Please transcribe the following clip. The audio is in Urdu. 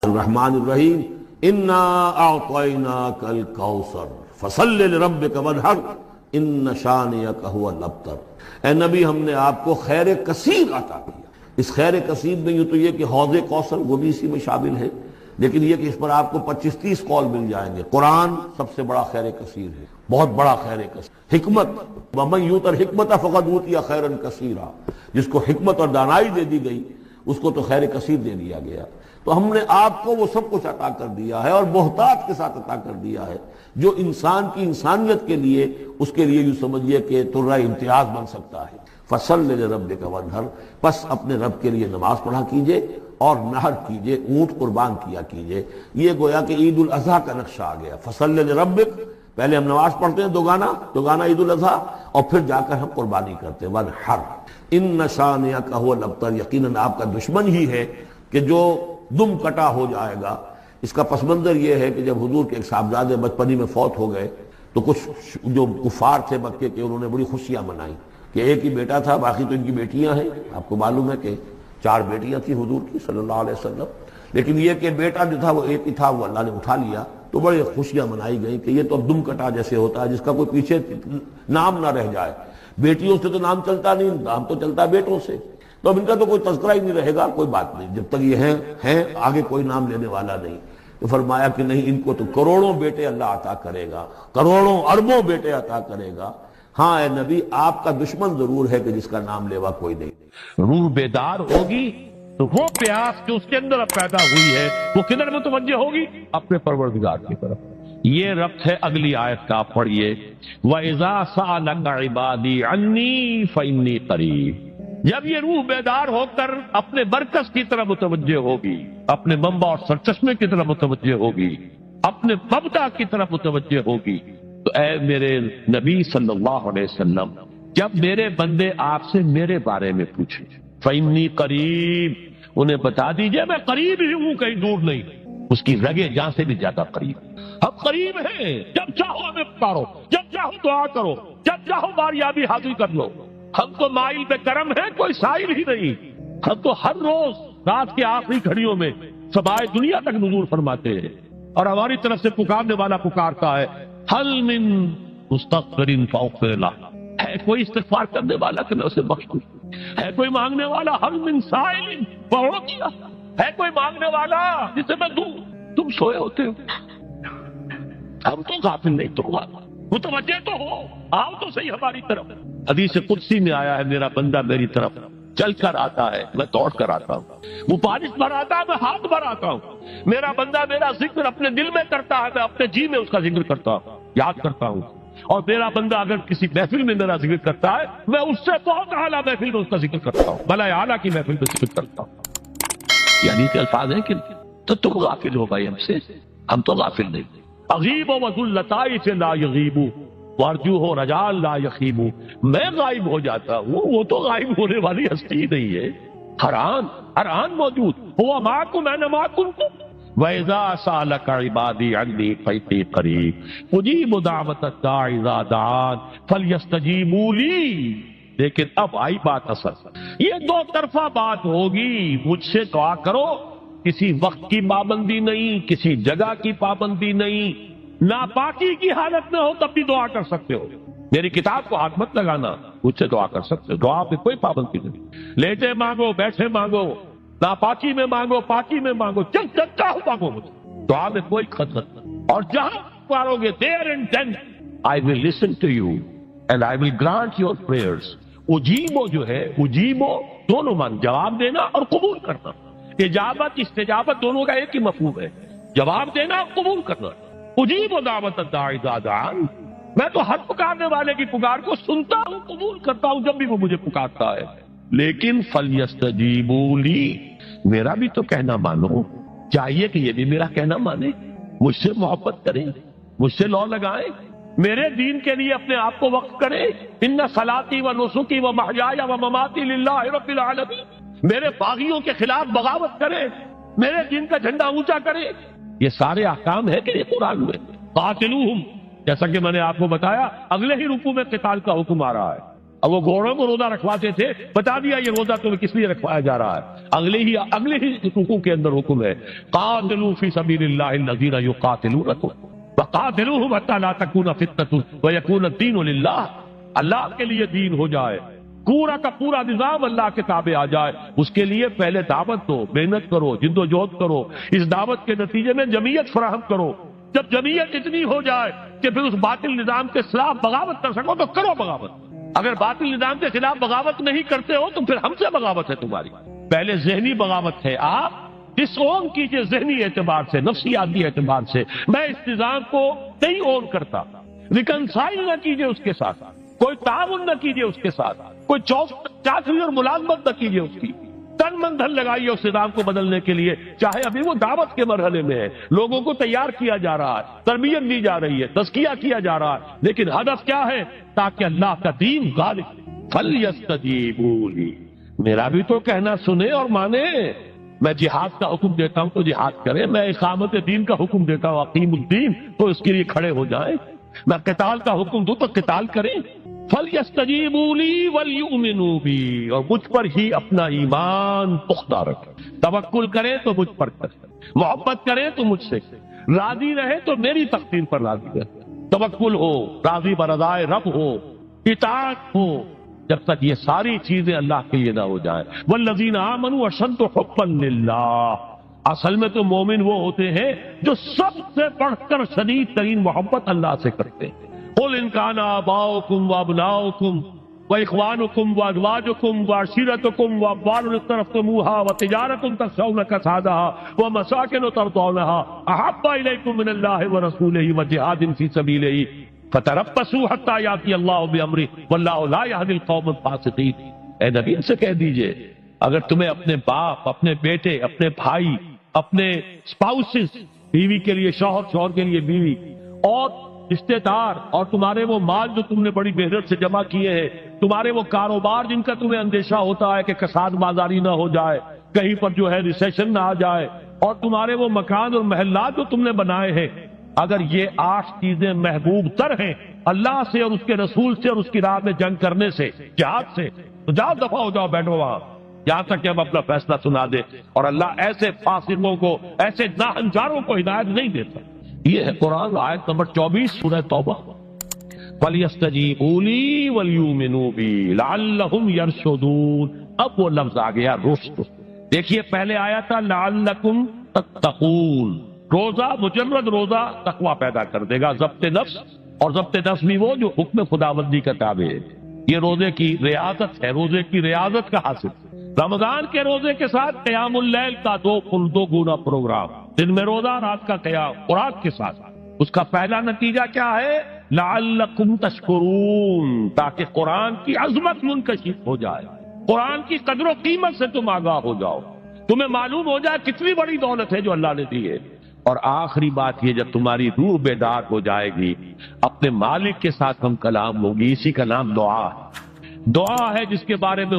الرحمن الرحیم انا اعطیناک الکوثر فصل لربک وانحر ان شانئک هو الابتر۔ اے نبی، ہم نے آپ کو خیر کثیر عطا کیا۔ اس خیر کثیر میں یوں تو یہ کہ حوض کوثر وہ بھی اسی میں شامل ہے، لیکن یہ کہ اس پر آپ کو 25-30 قول مل جائیں گے۔ قرآن سب سے بڑا خیر کثیر ہے، بہت بڑا خیر کثیر۔ حکمت، ومن یؤت الحکمت فقد اوتی خیرا کثیرا، جس کو حکمت اور دانائی دے دی گئی اس کو تو خیر کثیر دے دیا گیا۔ تو ہم نے آپ کو وہ سب کچھ عطا کر دیا ہے، اور بہتات کے ساتھ عطا کر دیا ہے، جو انسان کی انسانیت کے لیے، اس کے لیے یوں سمجھیے کہ ترہ امتیاز بن سکتا ہے۔ فصل لربک وانحر، پس اپنے رب کے لیے نماز پڑھا کیجئے اور نحر کیجئے، اونٹ قربان کیا کیجئے۔ یہ گویا کہ عید الاضحیٰ کا نقشہ آ گیا۔ فصل لربک، پہلے ہم نماز پڑھتے ہیں دوگانا عید الاضحیٰ، اور پھر جا کر ہم قربانی کرتے ہیں۔ وانحر ان شانئک هو الابتر، یقیناً آپ کا دشمن ہی ہے کہ جو دم کٹا ہو جائے گا۔ اس کا پس منظر یہ ہے کہ جب حضور کے ایک صاحبزادے بچپنی میں فوت ہو گئے تو کچھ جو کفار تھے مکے کے، انہوں نے بڑی خوشیاں منائیں کہ ایک ہی بیٹا تھا، باقی تو ان کی بیٹیاں ہیں۔ آپ کو معلوم ہے کہ 4 بیٹیاں تھیں حضور کی صلی اللہ علیہ وسلم، لیکن یہ کہ بیٹا جو تھا وہ ایک ہی تھا، وہ اللہ نے اٹھا لیا، تو بڑے خوشیاں منائی گئیں کہ یہ تو اب دم کٹا جیسے ہوتا ہے جس کا کوئی پیچھے نام نہ رہ جائے۔ بیٹیوں سے تو نام چلتا نہیں، نام تو چلتا بیٹوں سے، تو اب ان کا تو کوئی تذکرہ ہی نہیں رہے گا۔ کوئی بات نہیں، جب تک یہ ہیں آگے کوئی نام لینے والا نہیں۔ تو فرمایا کہ نہیں، ان کو تو کروڑوں بیٹے اللہ عطا کرے گا، کروڑوں اربوں بیٹے عطا کرے گا۔ ہاں اے نبی، آپ کا دشمن ضرور ہے کہ جس کا نام لیوا کوئی نہیں۔ روح بیدار ہوگی تو وہ پیاس جو اس کے اندر اب پیدا ہوئی ہے وہ کدھر متوجہ ہوگی؟ اپنے پروردگار کی طرف۔ یہ ربط ہے اگلی آیت کا، پڑھیے وَإِذَا سَأَلَكَ عِبَادِي عَنِّي فَإِنِّي قَرِيبٌ۔ جب یہ روح بیدار ہو کر اپنے مرکز کی طرف متوجہ ہوگی، اپنے منبع اور سرچشمے کی طرف متوجہ ہوگی، اپنے مبدا کی طرف متوجہ ہوگی، تو اے میرے نبی صلی اللہ علیہ وسلم، جب میرے بندے آپ سے میرے بارے میں پوچھیں فَإِنِّي قَرِيبٌ، انہیں بتا دیجئے میں قریب ہی ہوں، کہیں دور نہیں، اس کی رگے جان سے بھی زیادہ قریب۔ ہم قریب ہیں، جب چاہو ہمیں پکارو، جب چاہو دعا کرو، جب چاہو باریابی حاصل کر لو۔ ہم تو مائل پہ کرم ہے، کوئی سائل ہی نہیں۔ ہم تو ہر روز رات کے آخری گھڑیوں میں سمائے دنیا تک نزول فرماتے ہیں، اور ہماری طرف سے پکارنے والا پکارتا ہے حل من مستغفر فاغفر لہ، ہے کوئی استغفار کرنے والا کہ میں اسے بخش دوں، ہے کوئی مانگنے والا حل من سائل فاعطی، ہے کوئی مانگنے والا جسے میں دوں۔ تم سوئے ہوتے ہو، ہم تو غافل نہیں، تو متوجہ تو ہو، آؤ تو صحیح ہماری طرف۔ حدیث قدسی میں آیا ہے میرا بندہ میری طرف چل کر آتا ہے، میں دوڑ کر آتا ہوں، وہ بارش بھراتا ہے، میں ہاتھ بھراتا ہوں۔ میرا بندہ میرا ذکر اپنے دل میں کرتا ہے، میں اپنے جی میں اس کا ذکر کرتا ہوں، یاد کرتا ہوں۔ اور میرا بندہ اگر کسی محفل میں میرا ذکر کرتا ہے، میں اس سے بہت اعلیٰ محفل میں اس کا ذکر کرتا ہوں، بلائے اعلیٰ کی محفل میں ذکر کرتا ہوں۔ یعنی کہ الفاظ ہیں کہ تو تم غافل ہو بھائی ہم سے، ہم تو غافل نہیں۔ اغیب و ذلطائف لا یغیب وارجو ہو رجال لا یخیب، میں غائب ہو جاتا ہوں، وہ تو غائب ہونے والی ہستی نہیں ہے، ہر آن موجود، ہوا معکم اینما کنتم وَإِذَا سَأَلَكَ عِبَادِي عَنِّي فَإِنِّي قَرِيبٌ أُجِيبُ دَعْوَةَ الدَّاعِ إِذَا دَعَانِ فَلْيَسْتَجِيبُوا لِي۔ لیکن اب آئی بات اصل، یہ دو طرفہ بات ہوگی، مجھ سے دعا کرو، کسی وقت کی پابندی نہیں، کسی جگہ کی پابندی نہیں، ناپاکی کی حالت میں ہو تب بھی دعا کر سکتے ہو، میری کتاب کو ہاتھ مت لگانا، مجھ سے دعا کر سکتے ہو، دعا پہ کوئی پابندی نہیں، لیٹے مانگو، بیٹھے مانگو، ناپاکی میں مانگو، پاکی میں مانگو، جب چاہو مانگو، مجھے دعا میں کوئی خطرت نہیں، اور جہاں پارو گے there and then I will listen to you and I will grant your prayers۔ اجیبو جو ہے، اجیبو دونوں مان، جواب دینا اور قبول کرنا، اجابت استجابت دونوں کا ایک ہی مفہوم ہے، جواب دینا اور قبول کرنا۔ اجیبو دعوت الداعی اذا دعان، میں تو ہر پکارنے والے کی پکار کو سنتا ہوں، قبول کرتا ہوں جب بھی وہ مجھے پکارتا ہے، لیکن فَلْيَسْتَجِيبُوا لِي، میرا بھی تو کہنا مانو، چاہیے کہ یہ بھی میرا کہنا مانے، مجھ سے محبت کریں، مجھ سے لو لگائیں، میرے دین کے لیے اپنے آپ کو وقف کریں۔ ان صلاتی و نسکی و محیای و مماتی للہ رب العالمین، میرے باغیوں کے خلاف بغاوت کریں، میرے دین کا جھنڈا اونچا کریں، یہ سارے احکام ہے کہ یہ قرآن میں۔ قاتلوہم، جیسا کہ میں نے آپ کو بتایا اگلے ہی رکوع میں قتال کا حکم آ رہا ہے، اب وہ گھوڑوں کو روزہ رکھواتے تھے، بتا دیا یہ روزہ تمہیں کس لیے رکھوایا جا رہا ہے، اگلے ہی رکوع کے اندر حکم ہے قاتلوا فی سبیل اللہ الذین یقاتلونکم وقاتلوہم حتی لا تکون فتنۃ ویکون الدین للہ، اللہ کے لیے دین ہو جائے، پورا کا پورا نظام اللہ کے تابع آ جائے، اس کے لیے پہلے دعوت دو، محنت کرو، جد و جہد کرو، اس دعوت کے نتیجے میں جمعیت فراہم کرو، جب جمعیت اتنی ہو جائے کہ پھر اس باطل نظام کے خلاف بغاوت کر سکو تو کرو بغاوت، اگر باطل نظام کے خلاف بغاوت نہیں کرتے ہو تو پھر ہم سے بغاوت ہے تمہاری، پہلے ذہنی بغاوت ہے، آپ ڈس اون کیجئے ذہنی اعتبار سے، نفسیاتی اعتبار سے، میں اس نظام کو نہیں اون کرتا، ریکنسائل نہ کیجئے اس کے ساتھ، کوئی تعاون نہ کیجئے اس کے ساتھ، کوئی چاچری اور ملازمت نہ کیجئے اس کی، تن من دھن لگائیے اس نظام کو بدلنے کے لیے، چاہے ابھی وہ دعوت کے مرحلے میں ہے، لوگوں کو تیار کیا جا رہا ہے، تربیت دی جا رہی ہے، تزکیہ کیا جا رہا ہے، لیکن ہدف کیا ہے؟ تاکہ اللہ کا دین غالب۔ فَلْيَسْتَجِيبُوا لِي، میرا بھی تو کہنا سنیں اور مانیں، میں جہاد کا حکم دیتا ہوں تو جہاد کریں، میں اقامت دین کا حکم دیتا ہوں اقیم الدین تو اس کے لیے کھڑے ہو جائیں، میں قتال کا حکم دوں تو قتال کریں۔ فَلْيَسْتَجِيبُوا لِي وَلْيُؤْمِنُوا بِي، اور مجھ پر ہی اپنا ایمان پختہ رکھیں، توکل کریں تو مجھ پر کریں، محبت کریں تو مجھ سے کریں، راضی رہے تو میری تقدیر پر راضی رہے، توکل ہو، راضی برضائے رب ہو، اطاعت ہو، جب تک یہ ساری چیزیں اللہ کے لیے نہ ہو جائیں۔ وَالَّذِينَ آمَنُوا أَشَدُّ حُبًّا لِلَّهِ، اصل میں تو مومن وہ ہوتے ہیں جو سب سے بڑھ کر شدید ترین محبت اللہ سے کرتے ہیں۔ قُلْ إِنْ كَانَ آبَاؤُكُمْ وَأَبْنَاؤُكُمْ وَإِخْوَانُكُمْ وَأَزْوَاجُكُمْ وَعَشِيرَتُكُمْ وَأَمْوَالٌ اقْتَرَفْتُمُوهَا وَتِجَارَةٌ تَخْشَوْنَ كَسَادَهَا وَمَسَاكِنُ تَرْضَوْنَهَا أَحَبَّ إِلَيْكُم مِّنَ اللَّهِ وَرَسُولِهِ وَجِهَادٍ فِي سَبِيلِهِ فَتَرَبَّصُوا حَتَّىٰ يَأْتِيَ اللَّهُ بِأَمْرِهِ وَاللَّهُ لَا يَهْدِي الْقَوْمَ الْفَاسِقِينَ۔ اے نبی ان سے کہہ دیجئے اگر تمہیں اپنے باپ، اپنے بیٹے، اپنے بھائی، اپنے اسپاؤسز، بیوی کے لیے شوہر، شوہر کے لیے بیوی، اور رشتے دار، اور تمہارے وہ مال جو تم نے بڑی محنت سے جمع کیے ہیں، تمہارے وہ کاروبار جن کا تمہیں اندیشہ ہوتا ہے کہ کساد بازاری نہ ہو جائے، کہیں پر جو ہے ریسیشن نہ آ جائے، اور تمہارے وہ مکان اور محلات جو تم نے بنائے ہیں، اگر یہ 8 چیزیں محبوب تر ہیں اللہ سے اور اس کے رسول سے اور اس کی راہ میں جنگ کرنے سے، جہاد سے، تو جاؤ دفعہ ہو جاؤ، بیٹھو وہاں، یہاں تک کہ ہم اپنا فیصلہ سنا دے، اور اللہ ایسے فاسقوں کو، ایسے ناہنجاروں کو ہدایت نہیں دیتا۔ یہ ہے قرآن، آیت نمبر 24 سورہ توبہ۔ فَلْيَسْتَجِيبُوا لِي وَلْيُؤْمِنُوا بِي لَعَلَّهُمْ يَرْشُدُونَ، اب وہ لفظ آ گیا رشد۔ دیکھیے پہلے آیا تھا لَعَلَّكُمْ تَتَّقُونَ، روزہ، مجرد روزہ تقوی پیدا کر دے گا، ضبط نفس، اور ضبط نفس بھی وہ جو حکم خداوندی کا تابع ہے، یہ روزے کی ریاضت ہے، روزے کی ریاضت کا حاصل۔ رمضان کے روزے کے ساتھ قیام اللیل کا دو گنا پروگرام، دن میں روزہ، رات کا قیام خوراک کے ساتھ۔ اس کا پہلا نتیجہ کیا ہے؟ لعلکم تشکرون، تاکہ قرآن کی عظمت منکشف ہو جائے، قرآن کی قدر و قیمت سے تم آگاہ ہو جاؤ، تمہیں معلوم ہو جائے کتنی بڑی دولت ہے جو اللہ نے دی ہے۔ اور آخری بات یہ، جب تمہاری روح بیدار ہو جائے گی، اپنے مالک کے ساتھ ہم کلام ہوگی، اسی کا نام دعا ہے۔ دعا ہے جس کے بارے میں